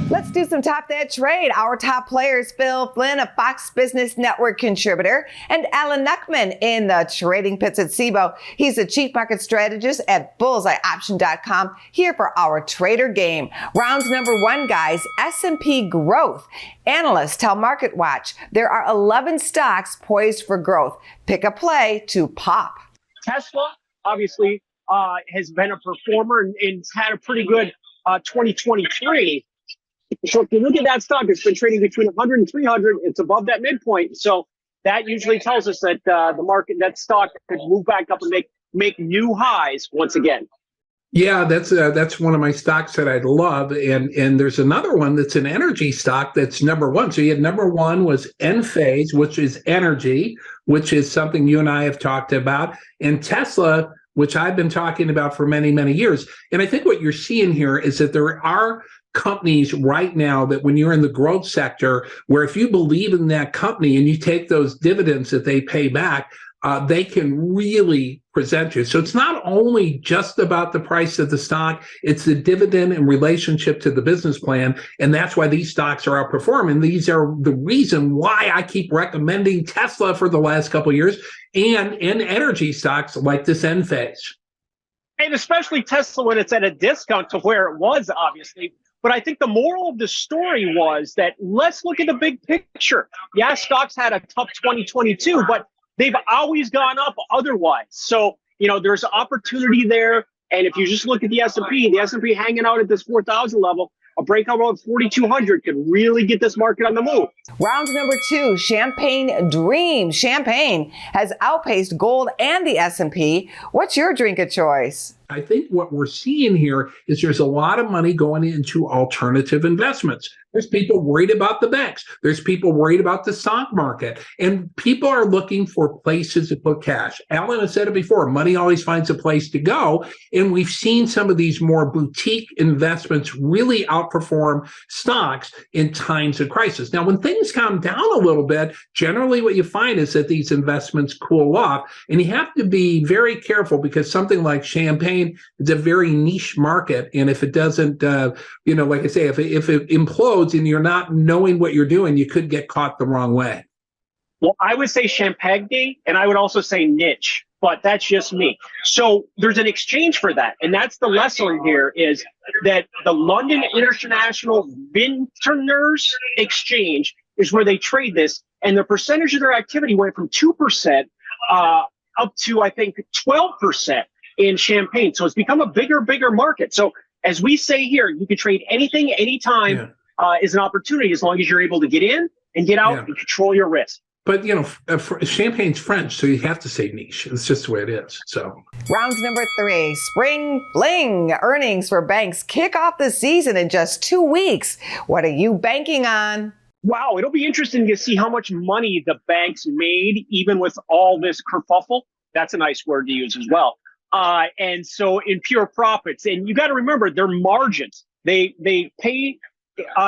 Let's do some Top That Trade. Our top players, Phil Flynn, a Fox Business Network contributor, and Alan Knuckman in the trading pits at SIBO. He's the chief market strategist at bullseyeoption.com, here for our trader game. Round number one, guys, S&P growth. Analysts tell MarketWatch there are 11 stocks poised for growth. Pick a play to pop. Tesla, obviously, has been a performer and had a pretty good 2023. So if you look at that stock, it's been trading between 100 and 300. It's above that midpoint. So that usually tells us that the market, that stock could move back up and make new highs once again. Yeah, that's one of my stocks that I love. And there's another one that's an energy stock that's number one. So you had number one was Enphase, which is energy, which is something you and I have talked about, and Tesla, which I've been talking about for many, many years. And I think what you're seeing here is that there are companies right now that when you're in the growth sector, where if you believe in that company and you take those dividends that they pay back, they can really present you. So it's not only just about the price of the stock, it's the dividend in relationship to the business plan. And that's why these stocks are outperforming. These are the reason why I keep recommending Tesla for the last couple of years and in energy stocks like this Enphase. And especially Tesla when it's at a discount to where it was, obviously. But I think the moral of the story was that let's look at the big picture. Yeah, stocks had a tough 2022, but they've always gone up otherwise. So, there's opportunity there. And if you just look at the S&P hanging out at this 4,000 level, a breakout around 4,200 could really get this market on the move. Round number two, Champagne Dream. Champagne has outpaced gold and the S&P. What's your drink of choice? I think what we're seeing here is there's a lot of money going into alternative investments. There's people worried about the banks. There's people worried about the stock market. And people are looking for places to put cash. Alan has said it before, money always finds a place to go. And we've seen some of these more boutique investments really outperform stocks in times of crisis. Now, when things calm down a little bit, generally what you find is that these investments cool off. And you have to be very careful because something like Champagne, it's a very niche market. And if it doesn't, like I say, if it implodes and you're not knowing what you're doing, you could get caught the wrong way. Well, I would say Champagne, and I would also say niche, but that's just me. So there's an exchange for that. And that's the lesson here is that the London International Vintners Exchange is where they trade this. And the percentage of their activity went from 2% up to, I think, 12%. In Champagne. So it's become a bigger market. So as we say here, you can trade anything, anytime is an opportunity as long as you're able to get in and get out and control your risk. But, Champagne's French, so you have to say niche. It's just the way it is. So round number three, Spring Fling. Earnings for banks kick off the season in just 2 weeks. What are you banking on? Wow, it'll be interesting to see how much money the banks made, even with all this kerfuffle. That's a nice word to use as well. And so in pure profits, and you got to remember their margins, they pay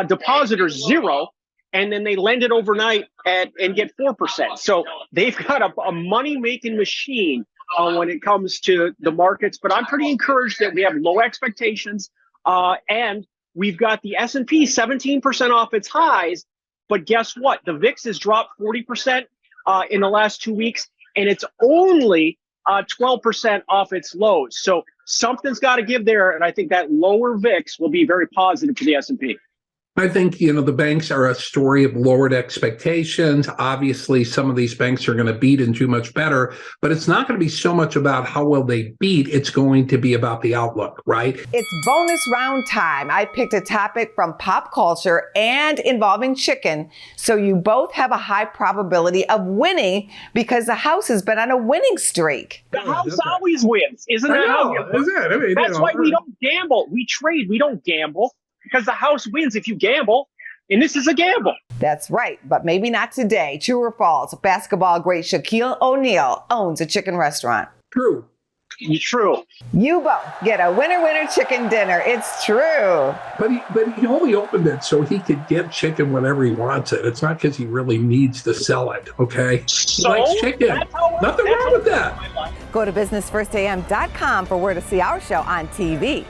depositors zero, and then they lend it overnight and get 4%. So they've got a money-making machine when it comes to the markets. But I'm pretty encouraged that we have low expectations, and we've got the S&P 17% off its highs. But guess what? The VIX has dropped 40% in the last 2 weeks, and it's only 12% off its lows. So something's got to give there. And I think that lower VIX will be very positive for the S&P. I think, the banks are a story of lowered expectations. Obviously, some of these banks are going to beat and do much better, but it's not going to be so much about how well they beat. It's going to be about the outlook, right? It's bonus round time. I picked a topic from pop culture and involving chicken. So you both have a high probability of winning because the house has been on a winning streak. The house always wins. Isn't that how it works? That's why we don't gamble. We trade. We don't gamble. Because the house wins if you gamble, and this is a gamble. That's right, but maybe not today. True or false? Basketball great Shaquille O'Neal owns a chicken restaurant. True. True. You both get a winner chicken dinner. It's true. But he only opened it so he could get chicken whenever he wants it. It's not because he really needs to sell it, okay? So, he likes chicken. Nothing wrong with that. Go to businessfirstam.com for where to see our show on TV.